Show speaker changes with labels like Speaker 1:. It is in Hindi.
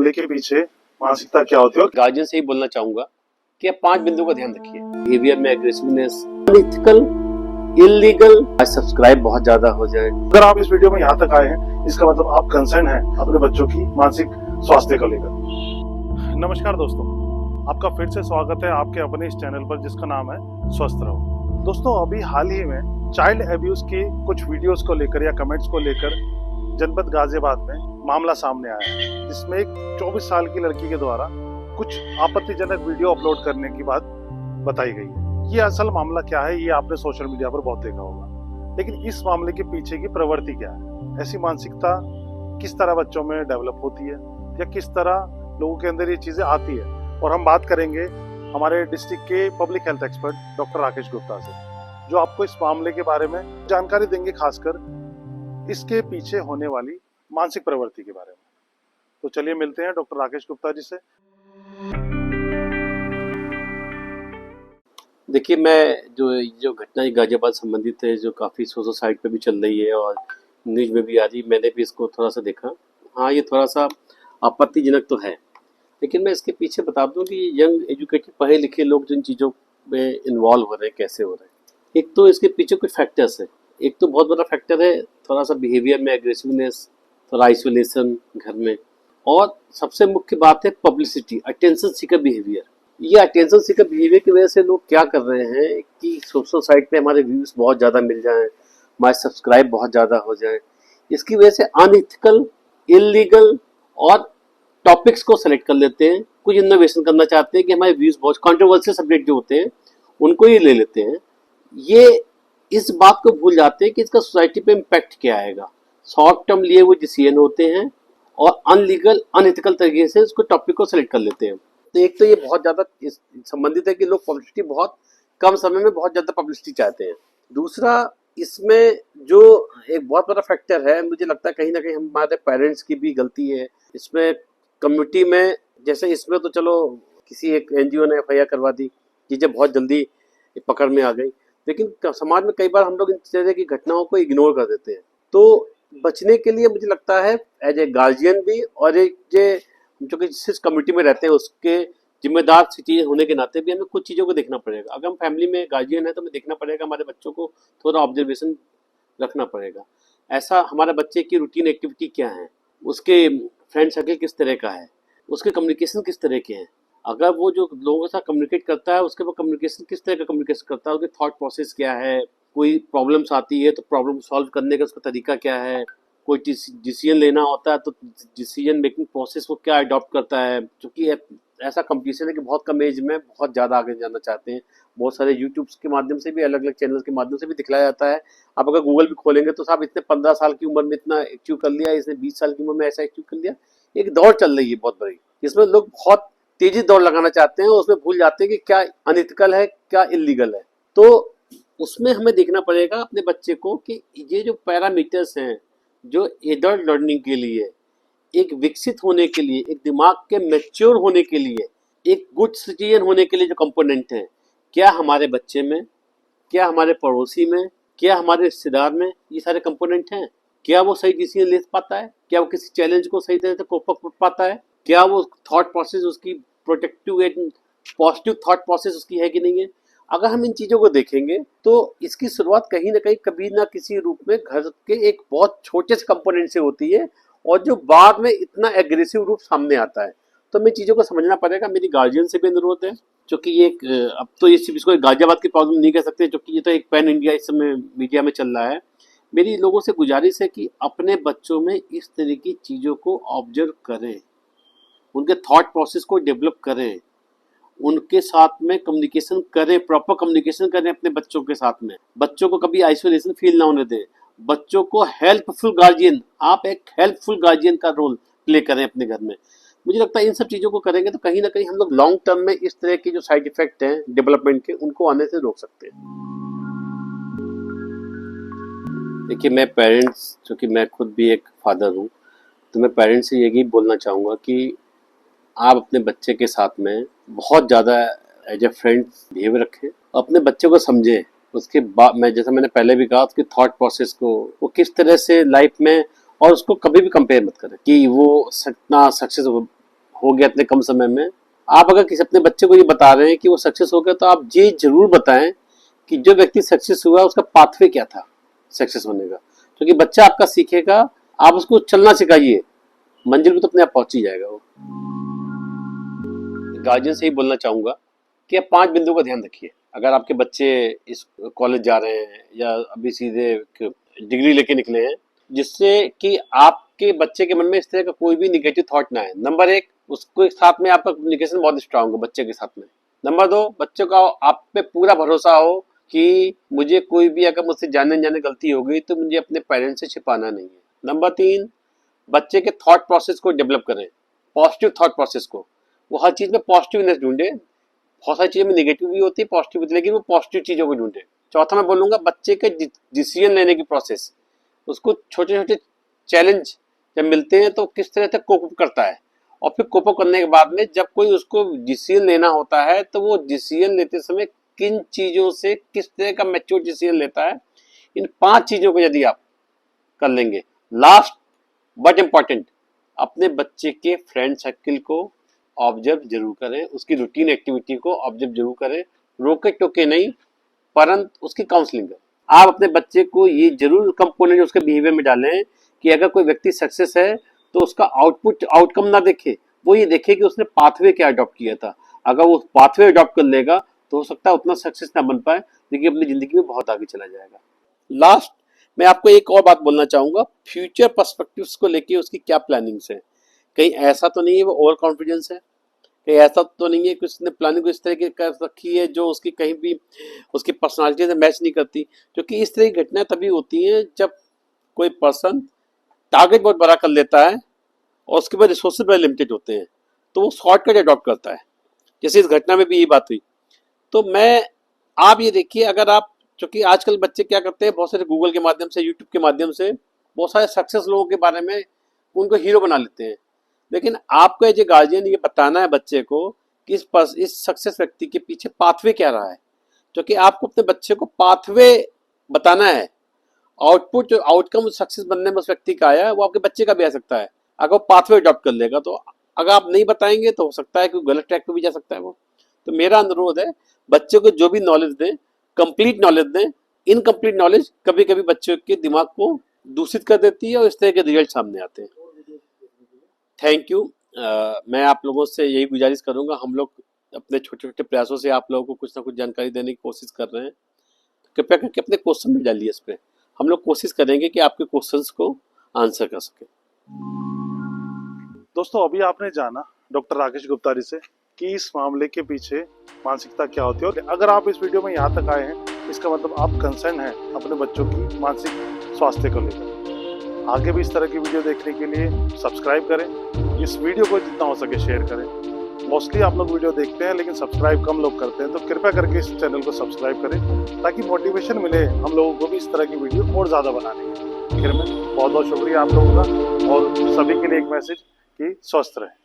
Speaker 1: मामले के पीछे मानसिकता क्या होती है।
Speaker 2: गार्जियन से ही बोलना चाहूंगा कि आप 5 बिंदुओं का ध्यान रखिए। बिहेवियर में एग्रेसिवनेस, अनएथिकल, इलीगल, सब्सक्राइब बहुत ज्यादा हो जाए।
Speaker 1: अगर आप इस वीडियो में यहाँ तक आए हैं, इसका मतलब आप कंसर्न हैं अपने बच्चों की मानसिक स्वास्थ्य को लेकर। नमस्कार दोस्तों, आपका फिर से स्वागत है आपके अपने इस चैनल पर जिसका नाम है स्वस्थ रहो। दोस्तों, अभी हाल ही में चाइल्ड एब्यूज की कुछ वीडियोस को लेकर या कमेंट्स को लेकर जनपद गाजियाबाद में मामला सामने आया है, जिसमें एक 24 साल की लड़की के द्वारा कुछ आपत्तिजनक वीडियो अपलोड करने की बात बताई गई है। ये असल मामला क्या है, ये आपने सोशल मीडिया पर बहुत देखा होगा, लेकिन इस मामले के पीछे की प्रवृत्ति क्या है, ऐसी मानसिकता किस तरह बच्चों में डेवलप होती है या किस तरह लोगों के अंदर ये चीजें आती है। और हम बात करेंगे हमारे डिस्ट्रिक्ट के public health expert doctor Rakesh Gupta से, जो आपको इस मामले के बारे में जानकारी देंगे, खासकर इसके पीछे होने वाली मानसिक प्रवृत्ति के बारे में। तो चलिए मिलते हैं डॉक्टर राकेश गुप्ता जी से।
Speaker 2: देखिए, मैं जो घटना गाजियाबाद संबंधित है, जो काफ़ी सोशल साइट पे भी चल रही है और न्यूज में भी आ रही, मैंने भी इसको थोड़ा सा देखा। हाँ, ये थोड़ा सा आपत्तिजनक तो है, लेकिन मैं इसके पीछे बता दूं कि यंग एजुकेटेड पढ़े लिखे लोग जिन चीज़ों में इन्वॉल्व हो रहे हैं, कैसे हो रहे हैं। एक तो इसके पीछे कुछ फैक्टर्स है। एक तो बहुत बड़ा फैक्टर है थोड़ा सा बिहेवियर में एग्रेसिवनेस, थोड़ा आइसोलेशन घर में, और सबसे मुख्य बात है पब्लिसिटी, अटेंशन सीकर बिहेवियर। ये अटेंशन सीकर बिहेवियर की वजह से लोग क्या कर रहे हैं कि सोशल साइट पे हमारे व्यूज बहुत ज़्यादा मिल जाएं, हमारे सब्सक्राइब बहुत ज़्यादा हो जाएं। इसकी वजह से अनइथिकल, इलीगल और टॉपिक्स को सेलेक्ट कर लेते हैं। कुछ इनोवेशन करना चाहते हैं कि हमारे व्यूज बहुत कंट्रोवर्शियल सब्जेक्ट जो होते हैं उनको ही ले लेते हैं। ये इस बात को भूल जाते हैं कि इसका सोसाइटी पे इम्पैक्ट क्या आएगा। शॉर्ट टर्म लिए हुए डिसीजन होते हैं और अनलीगल, अनएथिकल तरीके से उसको टॉपिक को सेलेक्ट कर लेते हैं। तो एक तो ये बहुत ज़्यादा संबंधित है कि लोग पब्लिसिटी बहुत कम समय में बहुत ज़्यादा पब्लिसिटी चाहते हैं। दूसरा, इसमें जो एक बहुत बड़ा फैक्टर है, मुझे लगता है कहीं ना कहीं हमारे पेरेंट्स की भी गलती है इसमें। कम्युनिटी में जैसे इसमें तो चलो किसी एक एनजीओ ने एफआईआर करवा दी, चीज़ें बहुत जल्दी पकड़ में आ गई, लेकिन समाज में कई बार हम लोग इन तरह की घटनाओं को इग्नोर कर देते हैं। तो बचने के लिए मुझे लगता है एज ए गार्जियन भी और एक जो कि जिस कम्युनिटी में रहते हैं उसके जिम्मेदार चीज़ होने के नाते भी हमें कुछ चीज़ों को देखना पड़ेगा। अगर हम फैमिली में गार्जियन है तो हमें देखना पड़ेगा, हमारे बच्चों को थोड़ा ऑब्जर्वेशन रखना पड़ेगा। ऐसा हमारे बच्चे की रूटीन एक्टिविटी क्या है, उसके फ्रेंड सर्कल किस तरह का है, उसके कम्युनिकेशन किस तरह के हैं। अगर वो जो लोगों के साथ कम्युनिकेट करता है उसके वो कम्युनिकेशन किस तरह का कम्युनिकेशन करता है, उसके थॉट प्रोसेस क्या है, कोई प्रॉब्लम्स आती है तो प्रॉब्लम सॉल्व करने का उसका तरीका क्या है, कोई डिसीजन लेना होता है तो डिसीजन मेकिंग प्रोसेस वो क्या अडॉप्ट करता है। क्योंकि ऐसा कंपटीशन है कि बहुत कम एज में बहुत ज़्यादा आगे जाना चाहते हैं। बहुत सारे यूट्यूब के माध्यम से भी, अलग अलग चैनल के माध्यम से भी दिखलाया जाता है। आप अगर गूगल भी खोलेंगे तो साहब इसने 15 साल की उम्र में इतना अचीव कर लिया, इसने 20 साल की उम्र में ऐसा अचीव कर लिया। एक दौड़ चल रही है बहुत बड़ी, जिसमें लोग बहुत तेजी दौड़ लगाना चाहते हैं और उसमें भूल जाते हैं कि क्या अनइथिकल है, क्या इलीगल है। तो उसमें हमें देखना पड़ेगा अपने बच्चे को कि ये जो पैरामीटर्स हैं, जो एडल्ट लर्निंग के लिए, एक विकसित होने के लिए, एक दिमाग के मैच्योर होने के लिए, एक गुड सिटीजन होने के लिए जो कंपोनेंट हैं, क्या हमारे बच्चे में, क्या हमारे पड़ोसी में, क्या हमारे रिश्तेदार में ये सारे कंपोनेंट हैं। क्या वो सही डिसीजन ले पाता है, क्या वो किसी चैलेंज को सही तरह से कोप अप कर पाता है, क्या वो थॉट प्रोसेस उसकी protective and positive thought process उसकी है कि नहीं है। अगर हम इन चीज़ों को देखेंगे तो इसकी शुरुआत कहीं ना कहीं, कभी ना किसी रूप में घर के एक बहुत छोटे से कंपोनेंट से होती है और जो बाद में इतना एग्रेसिव रूप सामने आता है। तो हमें चीज़ों को समझना पड़ेगा। मेरी गार्जियन से भी अनुरोध है, क्योंकि ये अब तो इसको गाजियाबाद की प्रॉब्लम नहीं कह सकते, क्योंकि ये तो एक पैन इंडिया इस समय मीडिया में चल रहा है। मेरी लोगों से गुजारिश है कि अपने बच्चों में इस तरह की चीज़ों को ऑब्जर्व करें, उनके थॉट प्रोसेस को डेवलप करें, उनके साथ में कम्युनिकेशन करें, प्रॉपर कम्युनिकेशन करें अपने बच्चों के साथ में। बच्चों को कभी आइसोलेशन फील ना होने दें। बच्चों को हेल्पफुल गार्जियन, आप एक हेल्पफुल गार्जियन का रोल प्ले करें अपने घर में। मुझे लगता है इन सब चीज़ों को करेंगे तो कहीं ना कहीं हम लोग लॉन्ग टर्म में इस तरह के जो साइड इफेक्ट हैं डेवलपमेंट के, उनको आने से रोक सकते हैं। देखिए, मैं पेरेंट्स, क्योंकि मैं खुद भी एक फादर हूँ, तो मैं पेरेंट्स से यही बोलना चाहूँगा कि आप अपने बच्चे के साथ में बहुत ज़्यादा एज ए फ्रेंड बिहेव रखें, अपने बच्चे को समझें। उसके बाद मैं, जैसा मैंने पहले भी कहा, उसके थॉट प्रोसेस को वो किस तरह से लाइफ में, और उसको कभी भी कंपेयर मत करें कि वो इतना सक्सेस हो गया इतने कम समय में। आप अगर किसी अपने बच्चे को ये बता रहे हैं कि वो सक्सेस हो गया, तो आप ये जरूर बताएं कि जो व्यक्ति सक्सेस हुआ उसका पाथवे क्या था सक्सेस होने का, क्योंकि बच्चा आपका सीखेगा। आप उसको चलना सिखाइए, मंजिल पे तो अपने आप पहुंच ही जाएगा वो। गार्जियन से ही बोलना चाहूंगा कि आप 5 बिंदुओं का ध्यान रखिए। अगर आपके बच्चे इस कॉलेज जा रहे हैं या अभी सीधे डिग्री लेके निकले हैं, जिससे कि आपके बच्चे के मन में इस तरह का कोई भी निगेटिव थॉट ना आए। नंबर 1, उसके साथ में आपका कम्युनिकेशन बहुत स्ट्रांग हो बच्चे के साथ में। नंबर 2, बच्चों का आप पे पूरा भरोसा हो कि मुझे कोई भी अगर मुझसे जाने गलती हो गई तो मुझे अपने पेरेंट्स से छिपाना नहीं है। नंबर 3, बच्चे के थॉट प्रोसेस को डेवलप करें, पॉजिटिव थॉट प्रोसेस को। वो हर चीज में पॉजिटिवनेस ढूंढे। बहुत सारी चीजों में नेगेटिव भी होती है, पॉजिटिव भी, लेकिन वो पॉजिटिव चीजों को ढूंढे। चौथा मैं बोलूंगा, बच्चे के डिसीजन लेने की प्रोसेस, उसको छोटे छोटे चैलेंज जब मिलते हैं तो किस तरह से कोप अप करता है, और फिर कोप अप करने के बाद में जब कोई उसको डिसीजन लेना होता है तो वो डिसीजन लेते समय किन चीजों से किस तरह का मैच्योर डिसीजन लेता है। इन 5 चीजों को यदि आप कर लेंगे। लास्ट बट इम्पॉर्टेंट, अपने बच्चे के फ्रेंड सर्किल को ऑब्जर्व जरूर करें, उसकी रूटीन एक्टिविटी को ऑब्जर्व जरूर करें, रोके टोके नहीं, परंतु उसकी काउंसलिंग करें। आप अपने बच्चे को ये जरूर कंपोनेंट उसके बिहेवियर में डालें कि अगर कोई व्यक्ति सक्सेस है तो उसका आउटकम ना देखे, वो ये देखे कि उसने पाथवे क्या अडॉप्ट किया था। अगर वो पाथवे अडॉप्ट कर लेगा तो हो सकता है उतना सक्सेस ना बन पाए, लेकिन अपनी जिंदगी में बहुत आगे चला जाएगा। लास्ट, मैं आपको एक और बात बोलना चाहूंगा, फ्यूचर पर्सपेक्टिव्स को लेके उसकी क्या प्लानिंग्स है। कहीं ऐसा तो नहीं है वो ओवर कॉन्फिडेंस है, कहीं ऐसा तो नहीं है कि उसने प्लानिंग इस तरह की कर रखी है जो उसकी कहीं भी उसकी पर्सनालिटी से मैच नहीं करती। क्योंकि इस तरह की घटनाएं तभी होती हैं जब कोई पर्सन टारगेट बहुत बड़ा कर लेता है और उसके बाद रिसोर्सेज बड़े लिमिटेड होते हैं, तो वो शॉर्टकट अडॉप्ट करता है। जैसे इस घटना में भी ये बात हुई। तो आप ये देखिए, अगर आप, क्योंकि आजकल बच्चे क्या करते हैं, बहुत सारे गूगल के माध्यम से, यूट्यूब के माध्यम से बहुत सारे सक्सेस लोगों के बारे में उनको हीरो बना लेते हैं। लेकिन आपको एज ए गार्जियन ये बताना है बच्चे को कि इस सक्सेस व्यक्ति के पीछे पाथवे क्या रहा है, क्योंकि आपको अपने बच्चे को पाथवे बताना है। आउटपुट जो आउटकम सक्सेस बनने में उस व्यक्ति का आया है वो आपके बच्चे का भी आ सकता है, अगर वो पाथवे अडॉप्ट कर लेगा। तो अगर आप नहीं बताएंगे तो हो सकता है कि गलत ट्रैक पे भी जा सकता है वो। तो मेरा अनुरोध है, बच्चे को जो भी नॉलेज दें, कंप्लीट नॉलेज दें। इनकम्प्लीट नॉलेज कभी कभी बच्चों के दिमाग को दूषित कर देती है और इस तरह के रिजल्ट सामने आते हैं। Thank you. मैं आप लोगों से यही गुजारिश करूंगा, हम लोग अपने छोटे छोटे प्रयासों से आप लोगों को कुछ ना कुछ जानकारी देने की कोशिश कर रहे हैं। कृपया करके अपने क्वेश्चन भी डालिए इस पे, हम लोग कोशिश करेंगे कि आपके क्वेश्चंस को आंसर कर सके।
Speaker 1: दोस्तों, अभी आपने जाना डॉक्टर राकेश गुप्तारी से कि इस मामले के पीछे मानसिकता क्या होती है। और अगर आप इस वीडियो में यहाँ तक आए हैं, इसका मतलब आप कंसर्न हैं अपने बच्चों की मानसिक स्वास्थ्य को लेकर। आगे भी इस तरह की वीडियो देखने के लिए सब्सक्राइब करें, इस वीडियो को जितना हो सके शेयर करें। मोस्टली आप लोग वीडियो देखते हैं लेकिन सब्सक्राइब कम लोग करते हैं, तो कृपया करके इस चैनल को सब्सक्राइब करें ताकि मोटिवेशन मिले हम लोगों को भी इस तरह की वीडियो और ज़्यादा बनाने की। फिर मैं बहुत बहुत शुक्रिया आप लोगों का, और सभी के लिए एक मैसेज कि स्वस्थ रहें।